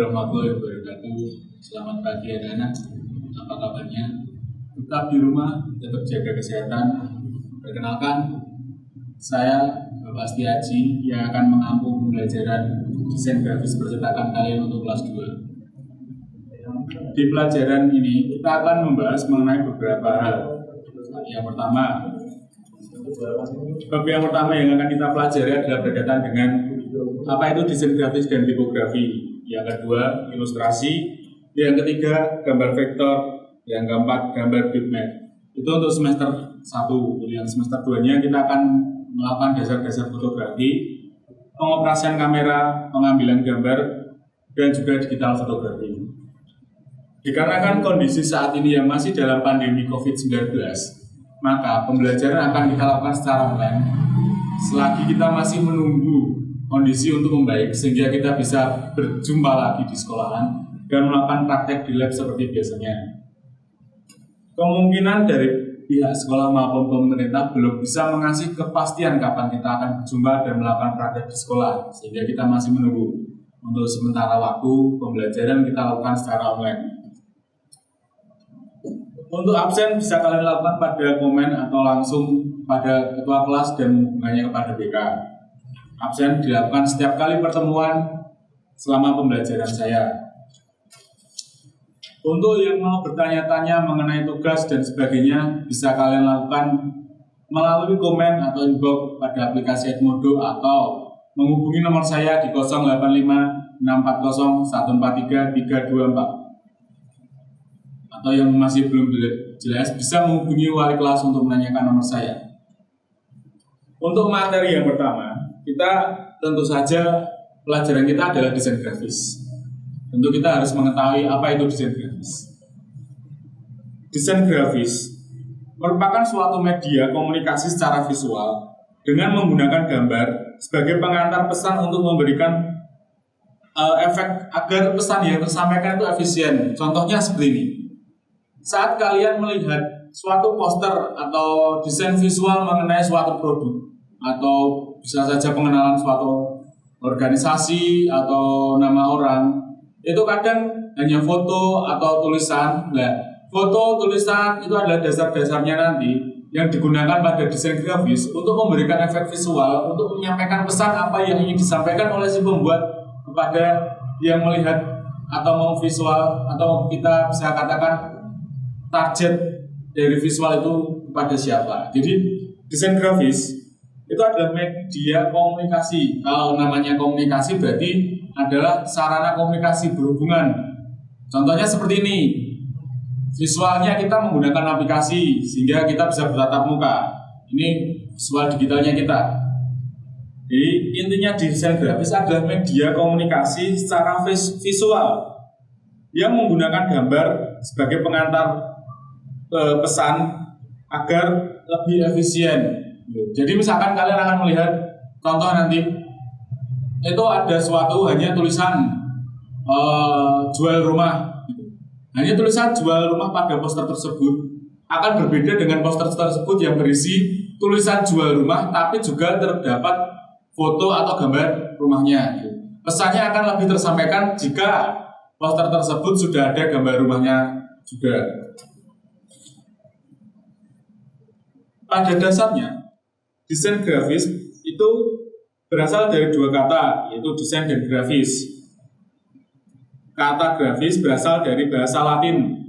warahmatullahi wabarakatuh. Selamat pagi anak-anak. Apa kabarnya? Tetap di rumah, tetap jaga kesehatan. Perkenalkan, saya Bapak Setiaji yang akan mengampu pembelajaran desain grafis percetakan kalian untuk kelas 2. Di pelajaran ini kita akan membahas mengenai beberapa hal. Yang pertama, bab yang pertama yang akan kita pelajari adalah berkaitan dengan apa itu desain grafis dan tipografi. Yang kedua, ilustrasi. Yang ketiga, gambar vektor. Yang keempat, gambar bitmap. Itu untuk semester 1. Yang semester 2-nya kita akan melakukan dasar-dasar fotografi, pengoperasian kamera, pengambilan gambar, dan juga digital fotografi. Dikarenakan kondisi saat ini yang masih dalam pandemi COVID-19, maka pembelajaran akan kita lakukan secara online selagi kita masih menunggu kondisi untuk membaik sehingga kita bisa berjumpa lagi di sekolahan dan melakukan praktek di lab seperti biasanya. Kemungkinan dari pihak sekolah maupun pemerintah belum bisa mengasih kepastian kapan kita akan berjumpa dan melakukan praktek di sekolah sehingga kita masih menunggu. Untuk sementara waktu pembelajaran kita lakukan secara online. Untuk absen bisa kalian lakukan pada komen atau langsung pada ketua kelas dan hubungannya kepada BK. Absen dilakukan setiap kali pertemuan selama pembelajaran saya. Untuk yang mau bertanya-tanya mengenai tugas dan sebagainya, bisa kalian lakukan melalui komen atau inbox pada aplikasi Edmodo atau menghubungi nomor saya di 085 640 143 324. Atau yang masih belum jelas bisa menghubungi wali kelas untuk menanyakan nomor saya. Untuk materi yang pertama, kita tentu saja pelajaran kita adalah desain grafis. Tentu kita harus mengetahui apa itu desain grafis. Desain grafis merupakan suatu media komunikasi secara visual dengan menggunakan gambar sebagai pengantar pesan untuk memberikan efek agar pesan yang tersampaikan itu efisien. Contohnya seperti ini. Saat kalian melihat suatu poster atau desain visual mengenai suatu produk atau bisa saja pengenalan suatu organisasi atau nama orang, itu kadang hanya foto atau tulisan. Nah, foto, tulisan itu adalah dasar-dasarnya nanti yang digunakan pada desain grafis untuk memberikan efek visual, untuk menyampaikan pesan apa yang ingin disampaikan oleh si pembuat kepada yang melihat atau mau visual, atau kita bisa katakan target dari visual itu kepada siapa. Jadi desain grafis itu adalah media komunikasi. Kalau namanya komunikasi berarti adalah sarana komunikasi berhubungan. Contohnya seperti ini. Visualnya kita menggunakan aplikasi sehingga kita bisa bertatap muka. Ini visual digitalnya kita. Jadi intinya desain grafis adalah media komunikasi secara visual yang menggunakan gambar sebagai pengantar pesan agar lebih efisien. Jadi misalkan kalian akan melihat contoh nanti itu ada suatu hanya tulisan jual rumah. Hanya tulisan jual rumah pada poster tersebut akan berbeda dengan poster tersebut yang berisi tulisan jual rumah tapi juga terdapat foto atau gambar rumahnya. Pesannya akan lebih tersampaikan jika poster tersebut sudah ada gambar rumahnya juga. Pada dasarnya, desain grafis itu berasal dari dua kata, yaitu desain dan grafis. Kata grafis berasal dari bahasa Latin,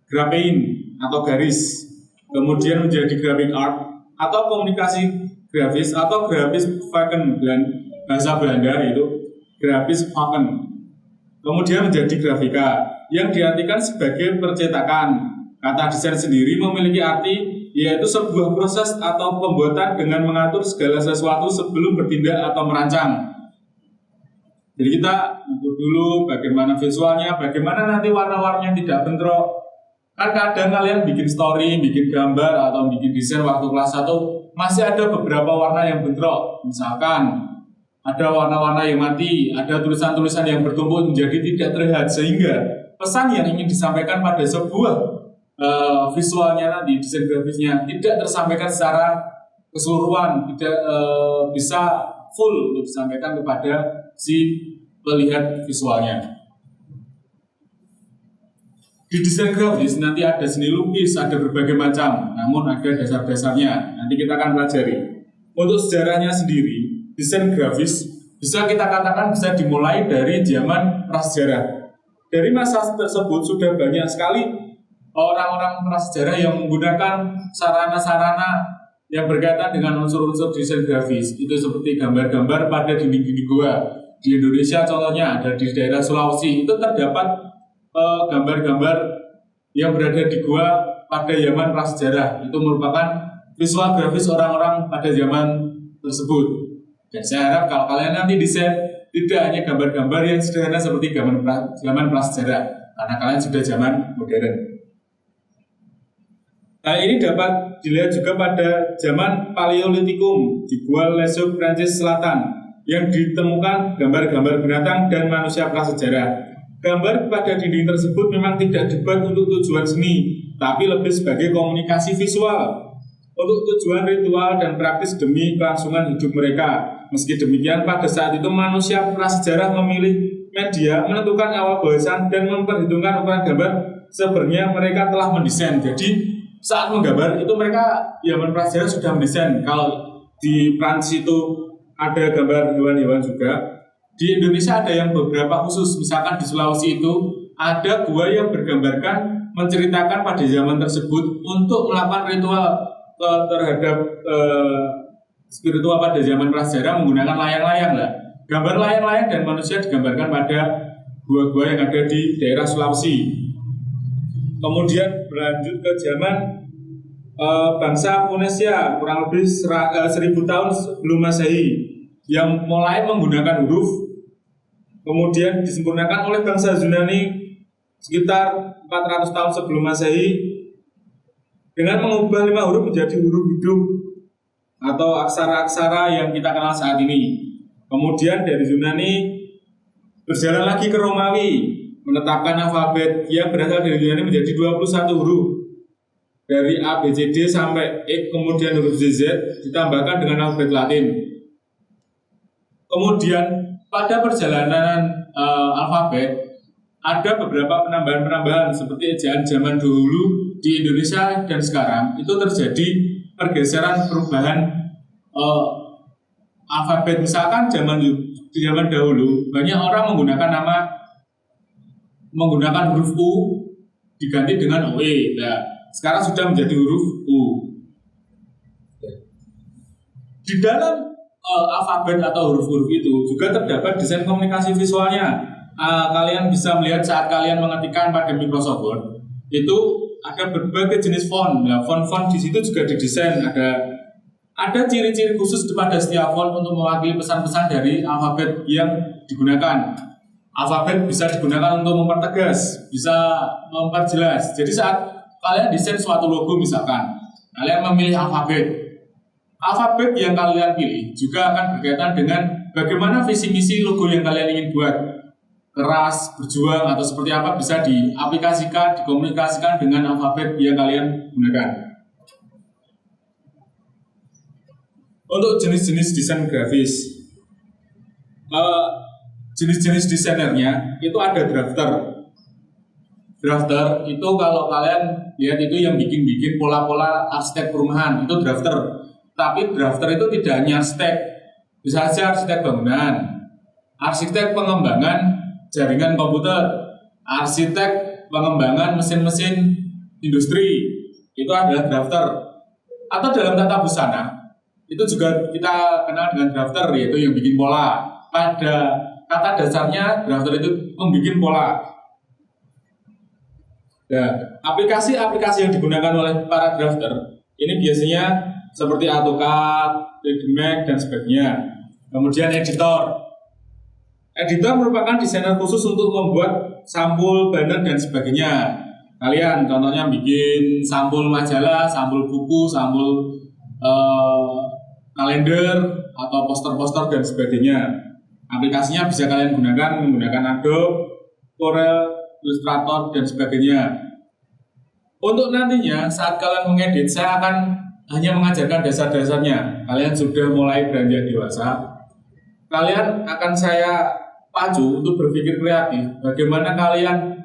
graphein atau garis, kemudian menjadi graphic art atau komunikasi grafis atau grafis vaken dan bahasa Belanda yaitu grafis vaken. Kemudian menjadi grafika yang diartikan sebagai percetakan. Kata desain sendiri memiliki arti yaitu sebuah proses atau pembuatan dengan mengatur segala sesuatu sebelum bertindak atau merancang. Jadi kita ukur dulu bagaimana visualnya, bagaimana nanti warna-warnanya tidak bentrok. Kan kadang kalian bikin story, bikin gambar atau bikin desain waktu kelas 1 masih ada beberapa warna yang bentrok. Misalkan ada warna-warna yang mati, ada tulisan-tulisan yang bertumpuk menjadi tidak terlihat sehingga pesan yang ingin disampaikan pada sebuah visualnya nanti, desain grafisnya tidak tersampaikan secara keseluruhan, tidak bisa full untuk disampaikan kepada si pelihat visualnya. Di desain grafis nanti ada seni lukis, ada berbagai macam, namun ada dasar-dasarnya. Nanti kita akan pelajari. Untuk sejarahnya sendiri, desain grafis bisa kita katakan bisa dimulai dari zaman prasejarah. Dari masa tersebut sudah banyak sekali orang-orang prasejarah yang menggunakan sarana-sarana yang berkaitan dengan unsur-unsur desain grafis. Itu seperti gambar-gambar pada dinding-dinding gua. Di Indonesia contohnya ada di daerah Sulawesi, itu terdapat gambar-gambar yang berada di gua pada zaman prasejarah. Itu merupakan visual grafis orang-orang pada zaman tersebut. Dan saya harap kalau kalian nanti desain tidak hanya gambar-gambar yang sederhana seperti zaman prasejarah, karena kalian sudah zaman modern. Hal ini dapat dilihat juga pada zaman Paleolitikum di Gua Lesup, Prancis Selatan, yang ditemukan gambar-gambar binatang dan manusia prasejarah. Gambar pada dinding tersebut memang tidak dibuat untuk tujuan seni, tapi lebih sebagai komunikasi visual, untuk tujuan ritual dan praktis demi kelangsungan hidup mereka. Meski demikian, pada saat itu manusia prasejarah memilih media, menentukan awal bahasan, dan memperhitungkan ukuran gambar sebenarnya mereka telah mendesain. Jadi saat menggambar itu mereka zaman prasejarah sudah mendesain. Kalau di Prancis itu ada gambar hewan-hewan juga. Di Indonesia ada yang beberapa khusus, misalkan di Sulawesi itu ada gua yang bergambarkan menceritakan pada zaman tersebut untuk melakukan ritual terhadap spiritual pada zaman prasejarah menggunakan layang-layang lah. Gambar layang-layang dan manusia digambarkan pada gua-gua yang ada di daerah Sulawesi. Kemudian berlanjut ke zaman bangsa Polynesia kurang lebih 1000 tahun sebelum Masehi yang mulai menggunakan huruf. Kemudian disempurnakan oleh bangsa Yunani sekitar 400 tahun sebelum Masehi dengan mengubah 5 huruf menjadi huruf hidup atau aksara-aksara yang kita kenal saat ini. Kemudian dari Yunani berjalan lagi ke Romawi, menetapkan alfabet yang berasal dari Yunani menjadi 21 huruf. Dari A, B, C, D sampai E, kemudian huruf Z, ditambahkan dengan alfabet Latin. Kemudian pada perjalanan alfabet ada beberapa penambahan-penambahan seperti ejaan zaman dulu di Indonesia dan sekarang itu terjadi pergeseran perubahan alfabet. Misalkan di zaman dahulu banyak orang menggunakan huruf U diganti dengan OE. Nah, sekarang sudah menjadi huruf U. Di dalam alfabet atau huruf-huruf itu juga terdapat desain komunikasi visualnya. Kalian bisa melihat saat kalian mengetikkan pada Microsoft Word itu ada berbagai jenis font. Nah, font-font di situ juga didesain ada ciri-ciri khusus pada setiap font untuk mewakili pesan-pesan dari alfabet yang digunakan. Alfabet bisa digunakan untuk mempertegas, bisa memperjelas. Jadi saat kalian desain suatu logo misalkan, kalian memilih alfabet yang kalian pilih juga akan berkaitan dengan bagaimana visi misi logo yang kalian ingin buat. Keras, berjuang, atau seperti apa bisa diaplikasikan, dikomunikasikan dengan alfabet yang kalian gunakan. Untuk jenis-jenis desain grafis, jenis-jenis desainernya itu ada drafter. Drafter itu kalau kalian lihat itu yang bikin pola-pola arsitek perumahan, itu drafter. Tapi drafter itu tidak hanya arsitek, bisa saja arsitek bangunan, arsitek pengembangan jaringan komputer, arsitek pengembangan mesin-mesin industri, itu adalah drafter. Atau dalam tata busana, itu juga kita kenal dengan drafter, yaitu yang bikin pola. Pada kata dasarnya, drafter itu membuat pola. Nah, aplikasi-aplikasi yang digunakan oleh para drafter, ini biasanya seperti AutoCAD, 3D Max, dan sebagainya. Kemudian editor. Editor merupakan desainer khusus untuk membuat sampul, banner, dan sebagainya. Kalian contohnya bikin sampul majalah, sampul buku, sampul kalender, atau poster-poster, dan sebagainya. Aplikasinya bisa kalian menggunakan Adobe, Corel, Illustrator, dan sebagainya. Untuk nantinya saat kalian mengedit, saya akan hanya mengajarkan dasar-dasarnya. Kalian sudah mulai beranjak dewasa, kalian akan saya pacu untuk berpikir kreatif. Bagaimana kalian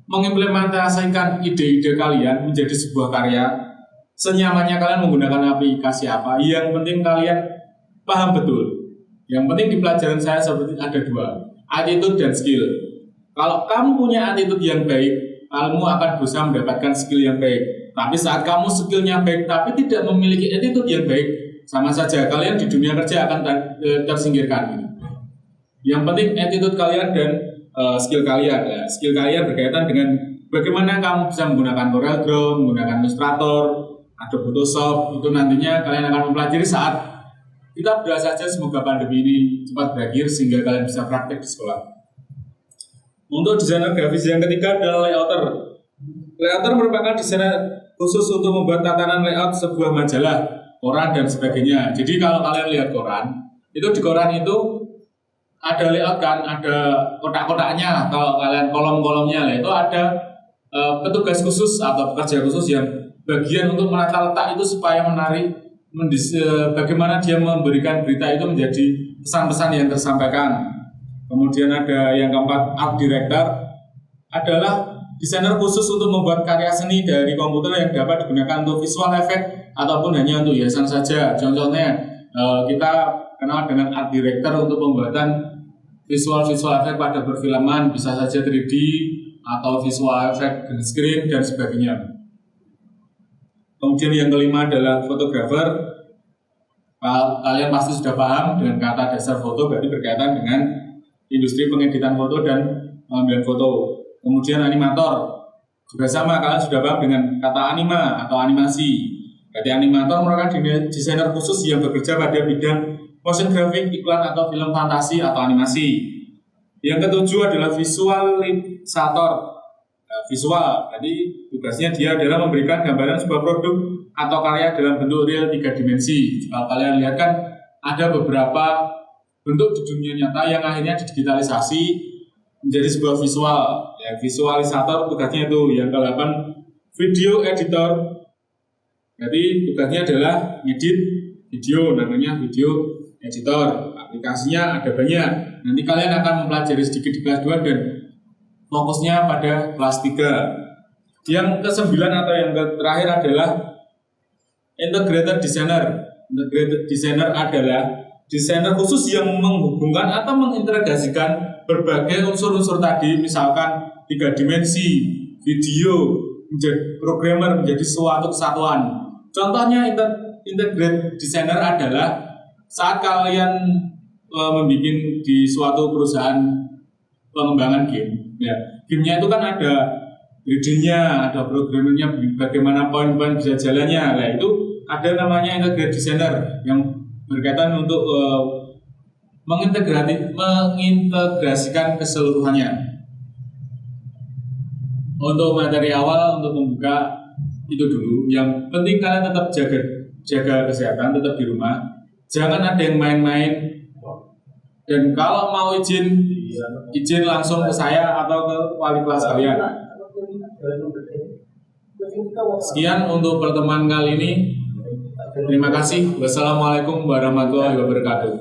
mengimplementasikan ide-ide kalian menjadi sebuah karya. Senyamannya kalian menggunakan aplikasi apa, yang penting kalian paham betul. Yang penting di pelajaran saya seperti ada dua, attitude dan skill. Kalau kamu punya attitude yang baik, kamu akan berusaha mendapatkan skill yang baik. Tapi saat kamu skillnya baik tapi tidak memiliki attitude yang baik, sama saja kalian di dunia kerja akan tersingkirkan. Yang penting attitude kalian dan skill kalian. Ya, skill kalian berkaitan dengan bagaimana kamu bisa menggunakan CorelDRAW, menggunakan Illustrator, Adobe Photoshop. Itu nantinya kalian akan mempelajari saat kita berdoa saja semoga pandemi ini cepat berakhir sehingga kalian bisa praktek di sekolah. Untuk desainer grafis yang ketiga adalah layouter. Layouter merupakan desainer khusus untuk membuat tatanan layout sebuah majalah, koran dan sebagainya. Jadi kalau kalian lihat koran, itu di koran itu ada layout kan, ada kotak-kotaknya. Kalau kalian kolom-kolomnya, itu ada petugas khusus atau pekerja khusus yang bagian untuk menata letak itu supaya menarik, bagaimana dia memberikan berita itu menjadi pesan-pesan yang tersampaikan. Kemudian ada yang keempat, art director adalah desainer khusus untuk membuat karya seni dari komputer yang dapat digunakan untuk visual effect ataupun hanya untuk hiasan saja. Contohnya kita kenal dengan art director untuk pembuatan visual effect pada perfilman, bisa saja 3D atau visual effect green screen dan sebagainya. Kemudian yang kelima adalah fotografer. Kalian pasti sudah paham dengan kata dasar foto berarti berkaitan dengan industri pengeditan foto dan pengambilan foto. Kemudian animator juga sama, kalian sudah paham dengan kata anima atau animasi. Berarti animator merupakan desainer khusus yang bekerja pada bidang motion graphic, iklan atau film fantasi atau animasi. Yang ketujuh adalah visualisator. Visual, jadi tugasnya dia adalah memberikan gambaran sebuah produk atau karya dalam bentuk real 3 dimensi. Kalau kalian lihat kan ada beberapa bentuk di dunia nyata yang akhirnya didigitalisasi menjadi sebuah visual. Ya, visualisator tugasnya itu. Yang ke-8, video editor. Jadi tugasnya adalah ngedit video, namanya video editor. Aplikasinya ada banyak. Nanti kalian akan mempelajari sedikit di kelas 2 dan fokusnya pada kelas 3. Yang ke-9 atau yang terakhir adalah integrated designer. Integrated designer adalah desainer khusus yang menghubungkan atau mengintegrasikan berbagai unsur-unsur tadi, misalkan 3 dimensi, video, menjadi programmer menjadi suatu kesatuan. Contohnya integrated designer adalah saat kalian membuat di suatu perusahaan pengembangan game, ya, gamenya itu kan ada 3D-nya, ada programmernya, bagaimana poin-poin bisa jalannya. Nah, itu ada namanya integrated designer yang berkaitan untuk mengintegrasikan keseluruhannya. Untuk materi awal untuk membuka itu dulu. Yang penting kalian tetap jaga kesehatan, tetap di rumah. Jangan ada yang main-main. Dan kalau mau izin langsung ke saya atau ke wali kelas kalian. Sekian untuk pertemuan kali ini. Terima kasih. Wassalamualaikum warahmatullahi wabarakatuh.